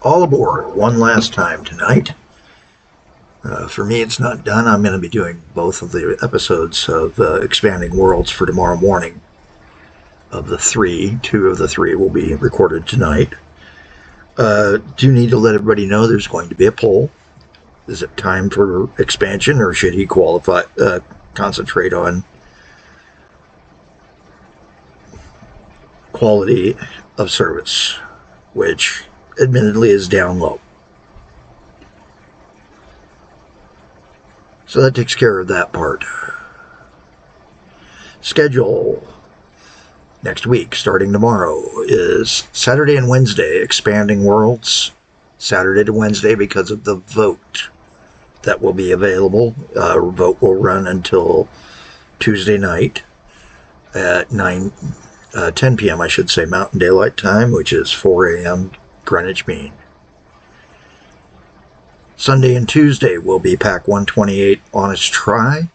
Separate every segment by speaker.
Speaker 1: All aboard one last time tonight. For me, it's not done. I'm going to be doing both of the episodes of Expanding Worlds for tomorrow morning. Of the three, two of the three will be recorded tonight. Do need to let everybody know there's going to be a poll. Is it time for expansion, or should he concentrate on quality of service, which admittedly is down low. So that takes care of that part. Schedule next week, starting tomorrow, is Saturday and Wednesday, Expanding Worlds. Saturday to Wednesday because of the vote that will be available. Vote will run until Tuesday night at 10 p.m., I should say, Mountain Daylight Time, which is 4 a.m. Greenwich Mean. Sunday and Tuesday will be Pack 128 Honest Try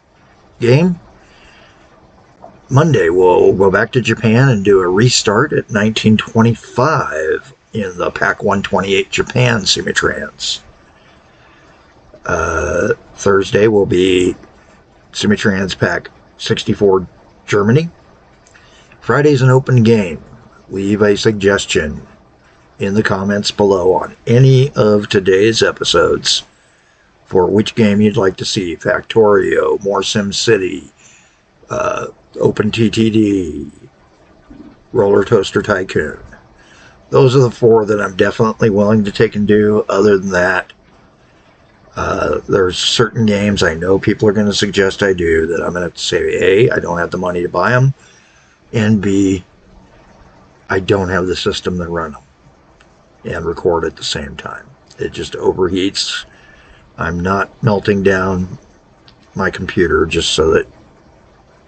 Speaker 1: game. Monday we'll go back to Japan and do a restart at 1925 in the Pack 128 Japan Simitrans. Thursday will be Simitrans Pack 64 Germany. Friday's an open game. Leave a suggestion in the comments below on any of today's episodes for which game you'd like to see. Factorio, more SimCity, Open TTD, Roller Toaster Tycoon. Those are the four that I'm definitely willing to take and do. Other than that, there's certain games I know people are going to suggest I do that I'm going to have to say, A, I don't have the money to buy them, and B, I don't have the system to run them and record at the same time. It just overheats. I'm not melting down my computer just so that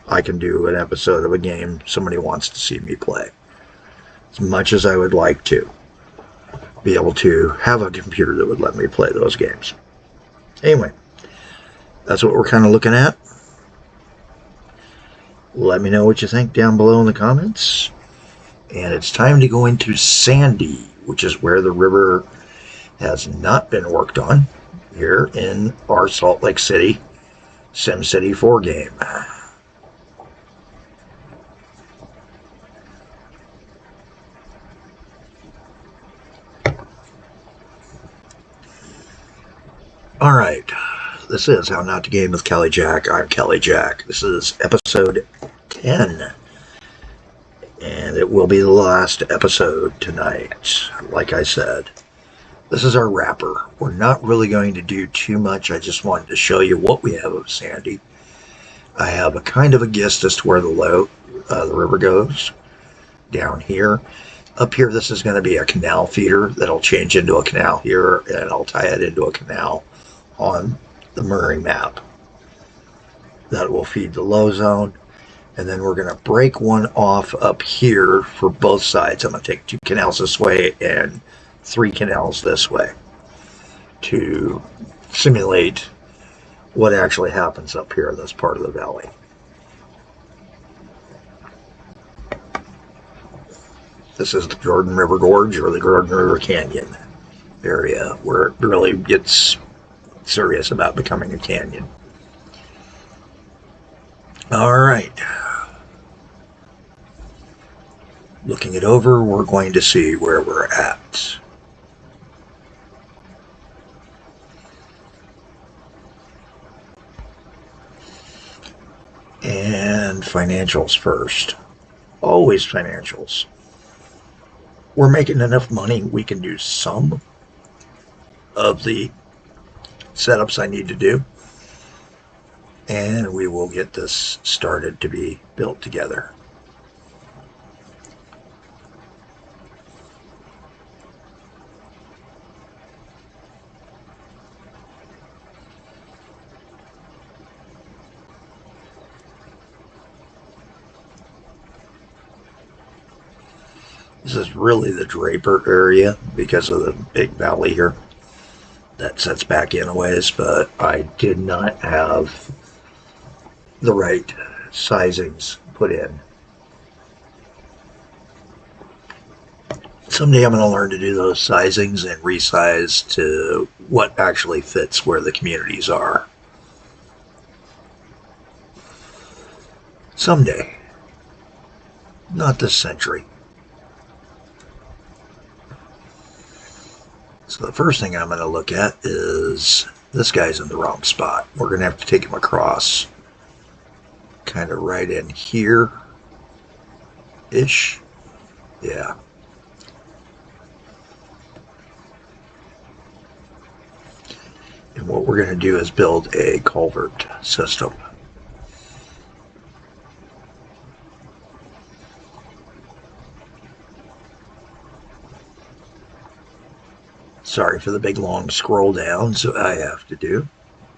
Speaker 1: I can do an episode of a game somebody wants to see me play. As much as I would like to be able to have a computer that would let me play those games. Anyway, that's what we're kind of looking at. Let me know what you think down below in the comments. And it's time to go into Sandy, which is where the river has not been worked on here in our Salt Lake City SimCity4 game. Alright, this is How Not to Game with Kelly Jack. I'm Kelly Jack. This is episode 10. And it will be the last episode tonight, like I said. This is our wrapper. We're not really going to do too much. I just wanted to show you what we have of Sandy. I have a kind of a guess as to where the river goes down here. Up here, this is going to be a canal feeder that'll change into a canal here, and I'll tie it into a canal on the Murray map. That will feed the low zone. And then we're going to break one off up here for both sides. I'm going to take 2 canals this way and 3 canals this way to simulate what actually happens up here in this part of the valley. This is the Jordan River Gorge, or the Jordan River Canyon area, where it really gets serious about becoming a canyon. All right. Looking it over, we're going to see where we're at. And financials first. Always financials. We're making enough money, we can do some of the setups I need to do. And we will get this started to be built together. This is really the Draper area because of the big valley here that sets back in a ways, but I did not have the right sizings put in. Someday I'm going to learn to do those sizings and resize to what actually fits where the communities are. Someday. Not this century. So the first thing I'm going to look at is this guy's in the wrong spot. We're going to have to take him across. Kind of right in here-ish. Yeah. And what we're going to do is build a culvert system. Sorry for the big long scroll down, so I have to do.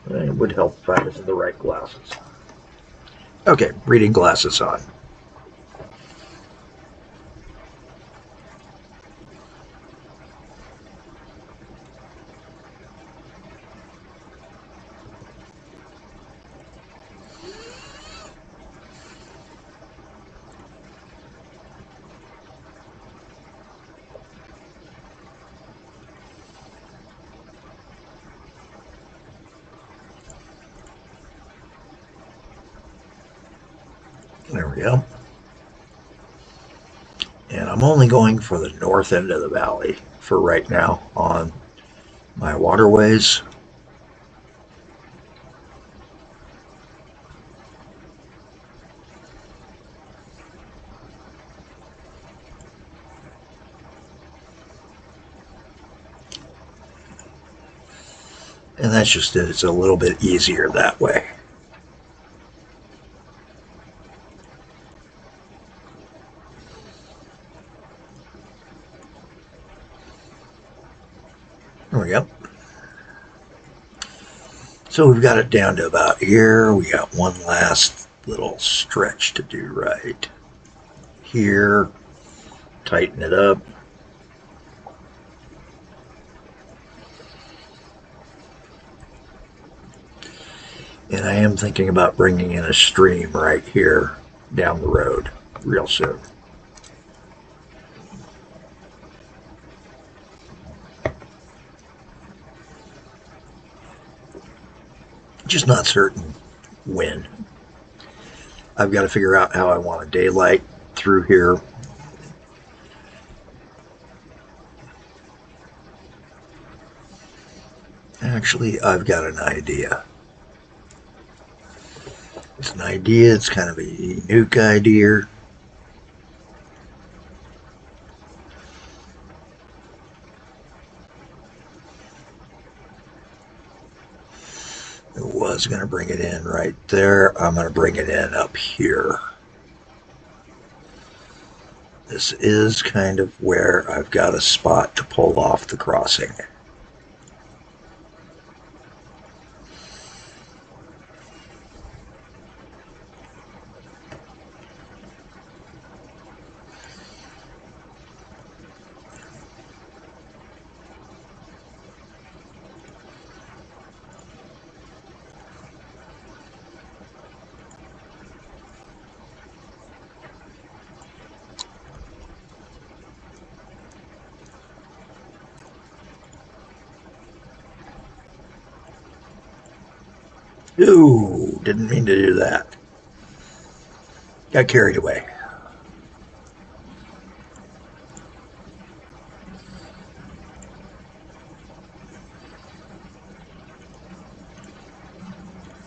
Speaker 1: It would help if I was in the right glasses. Okay, reading glasses on. There we go. And I'm only going for the north end of the valley for right now on my waterways. And that's just it. It's a little bit easier that way. There we go. So we've got it down to about here. We got one last little stretch to do right here. Tighten it up. And I am thinking about bringing in a stream right here down the road real soon. Just not certain when. I've got to figure out how I want to daylight through here. Actually, I've got an idea. It's an idea. It's kind of a unique idea. I was going to bring it in right there. I'm going to bring it in up here. This is kind of where I've got a spot to pull off the crossing. Ooh, didn't mean to do that. Got carried away.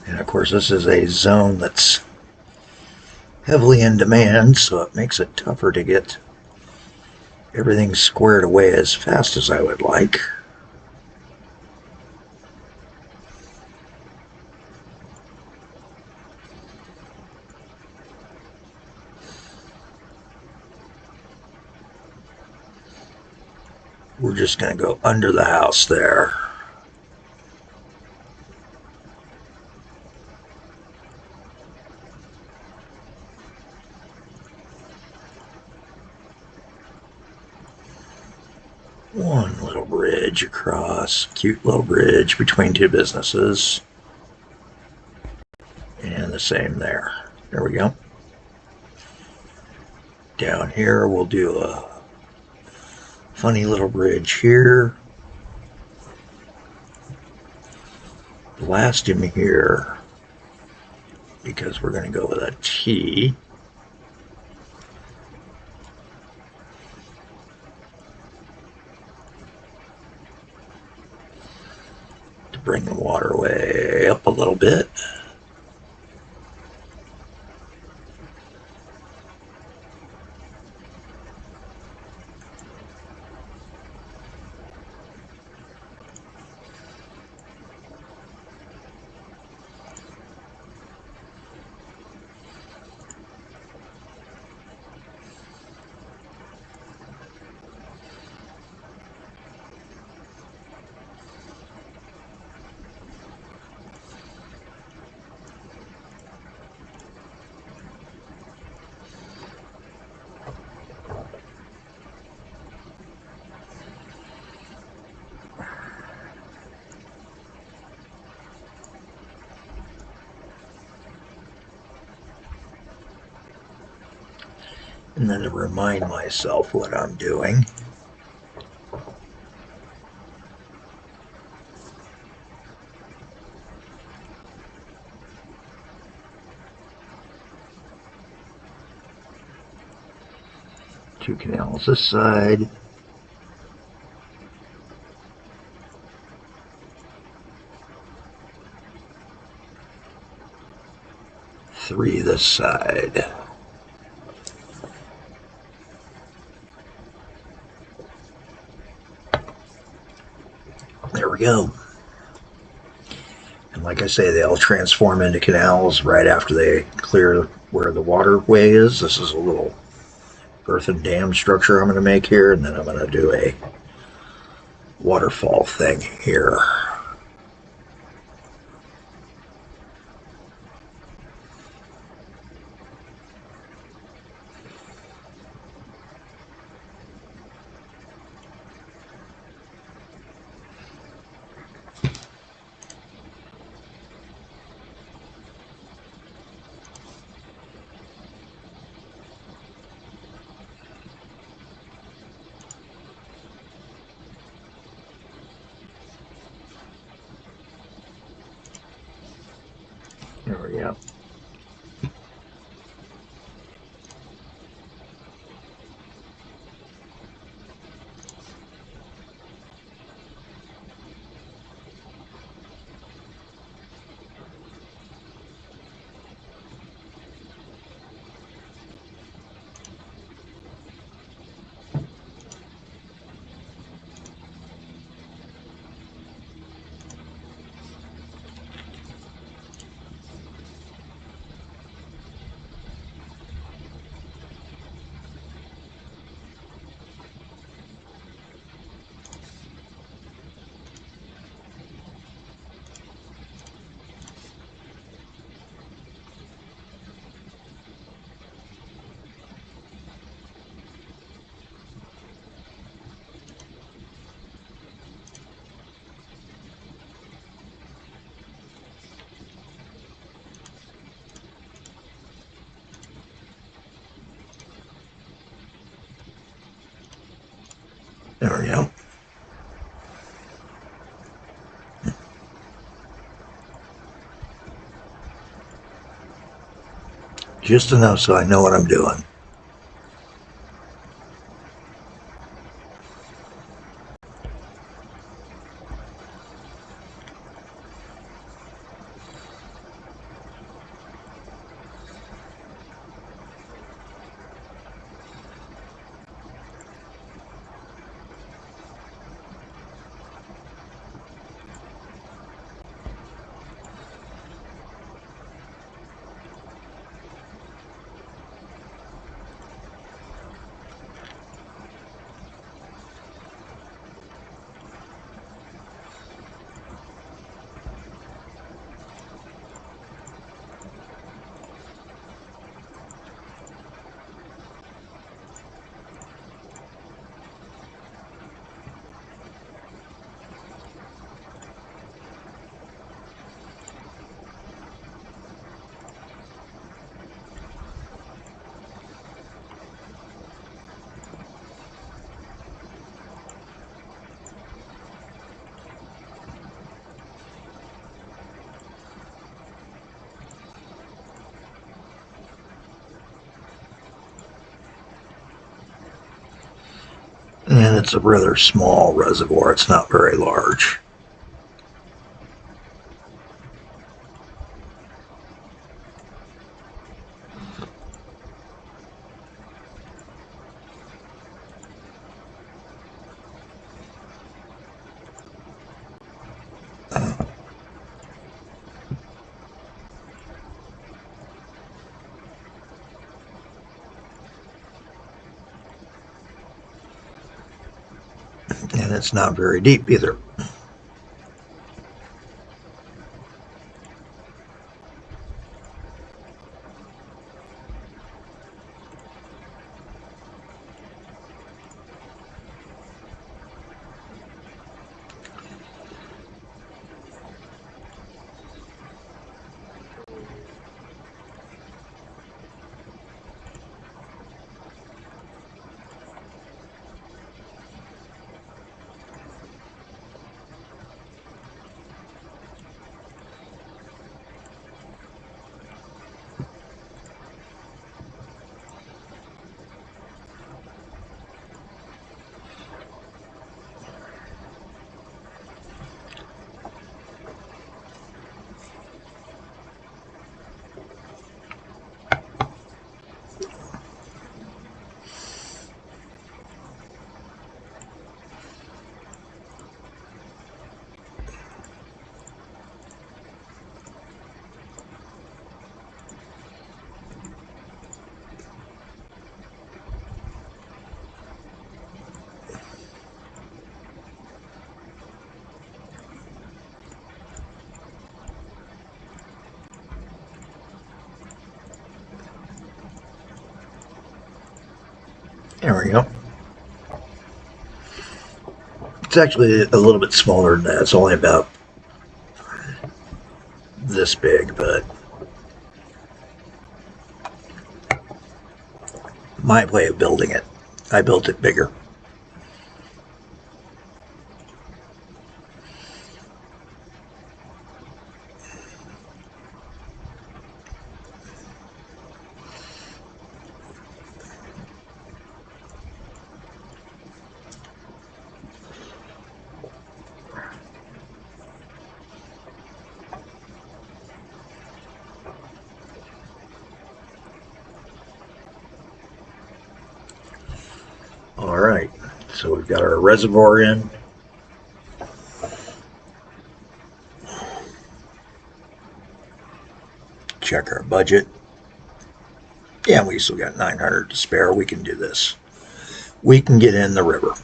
Speaker 1: And of course, this is a zone that's heavily in demand, so it makes it tougher to get everything squared away as fast as I would like. We're just going to go under the house there. One little bridge across, cute little bridge between two businesses. And the same there. There we go. Down here we'll do a Funny little bridge here. Blast him here because we're going to go with a T. To bring the waterway up a little bit. And then to remind myself what I'm doing, two canals this side, three this side. There we go. And like I say, they all transform into canals right after they clear where the waterway is. This is a little earthen dam structure I'm going to make here, and then I'm going to do a waterfall thing here. There we go. There we go. Just enough so I know what I'm doing. And it's a rather small reservoir. It's not very large. And it's not very deep either. There we go. It's actually a little bit smaller than that. It's only about this big, but my way of building it, I built it bigger. All right, so we've got our reservoir in. Check our budget. Yeah, we still got 900 to spare. We can do this. We can get in the river.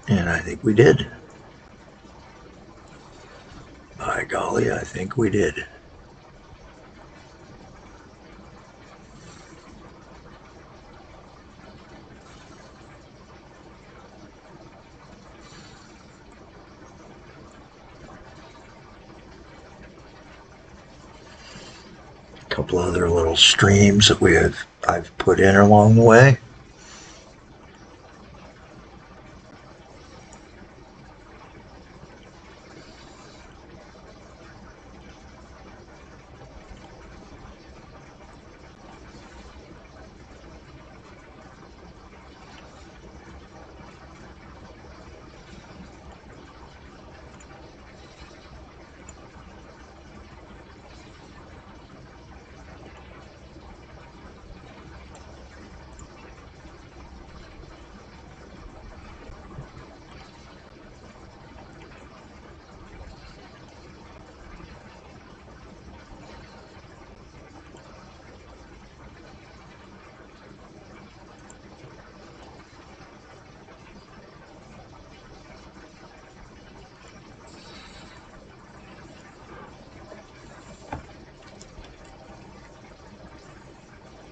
Speaker 1: And I think we did. By golly, I think we did. A couple other little streams that I've put in along the way.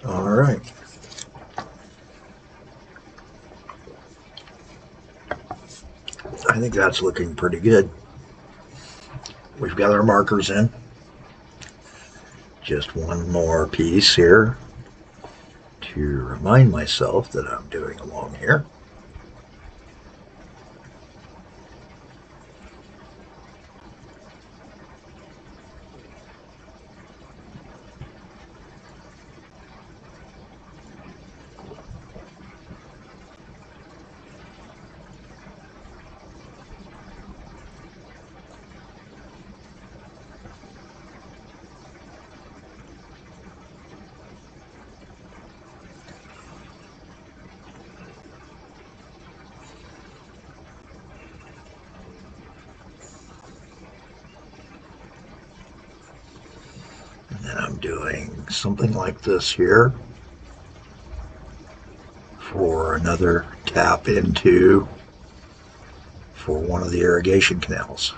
Speaker 1: All right. I think that's looking pretty good. we've got our markers in. Just one more piece here to remind myself that I'm doing along here. And I'm doing something like this here for another tap into for one of the irrigation canals.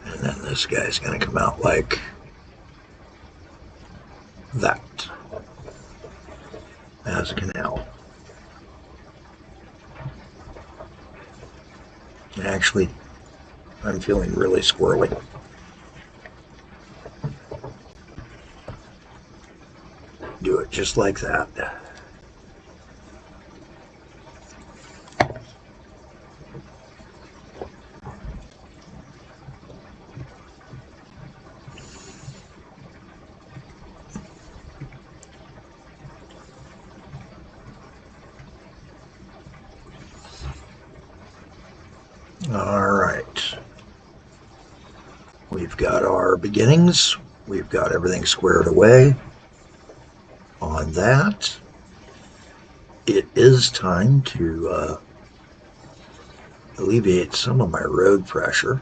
Speaker 1: And then this guy's going to come out like that as a canal. Actually, I'm feeling really squirrely. Do it just like that. All right. We've got our beginnings. We've got everything squared away on that. It is time to alleviate some of my road pressure.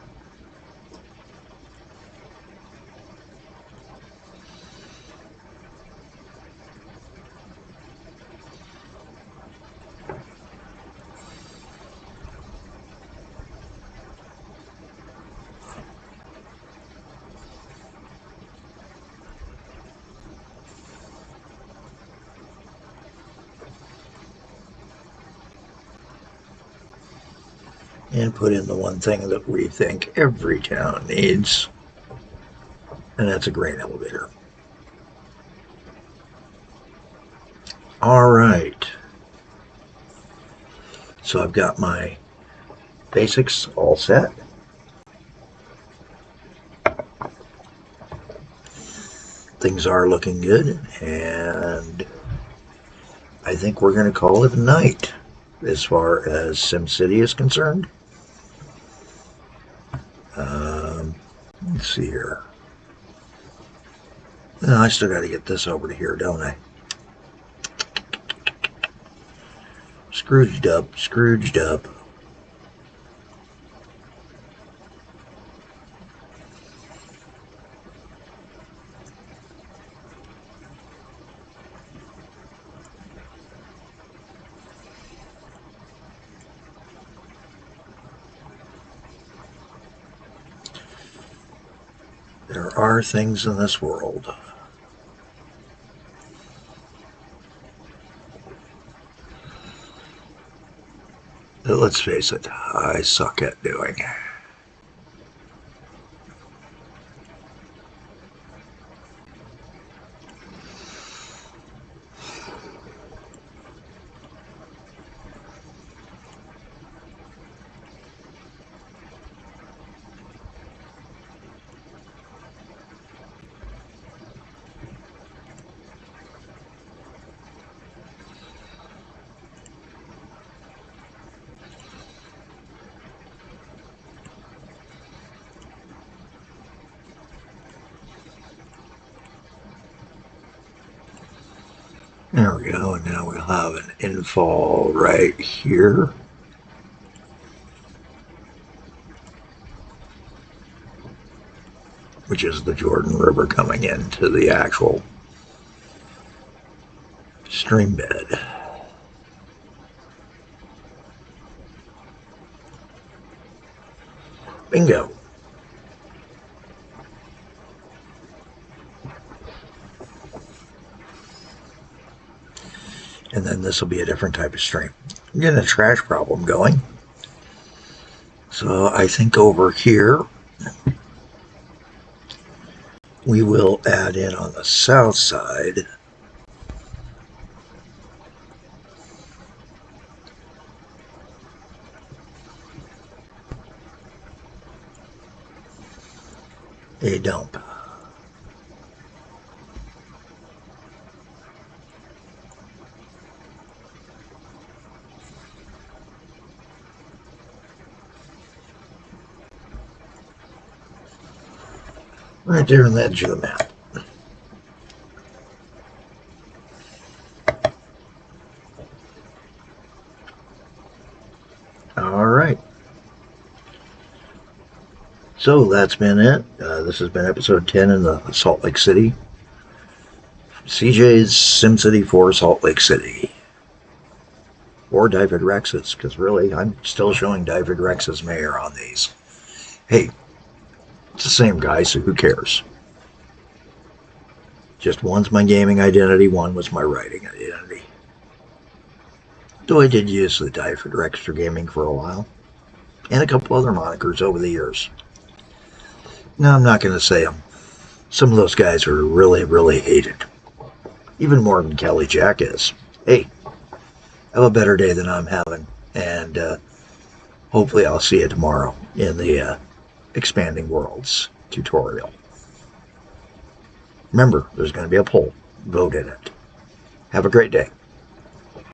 Speaker 1: And put in the one thing that we think every town needs, and that's a grain elevator. All right. So I've got my basics all set. Things are looking good, and I think we're going to call it a night as far as SimCity is concerned. Let's see here. Oh, I still got to get this over to here, don't I? Scrooged up, Scrooged up. There are things in this world. That, let's face it, I suck at doing. There we go, and now we'll have an infall right here. Which is the Jordan River coming into the actual stream bed. Bingo. And then this will be a different type of stream. I'm getting a trash problem going. So I think over here we will add in on the south side a dump. Right there in that Jew map. All right. So that's been it. This has been episode 10 in the Salt Lake City. CJ's SimCity4 Salt Lake City. Or David Rex's, because really, I'm still showing David Rex's mayor on these. Hey, it's the same guy, so who cares? Just one's my gaming identity, one was my writing identity. Though I did use the David Rex for gaming for a while. And a couple other monikers over the years. Now, I'm not going to say them. Some of those guys are really, really hated. Even more than Kelly Jack is. Hey, have a better day than I'm having. And hopefully I'll see you tomorrow in the Expanding Worlds tutorial. Remember, there's going to be a poll. Vote in it. Have a great day.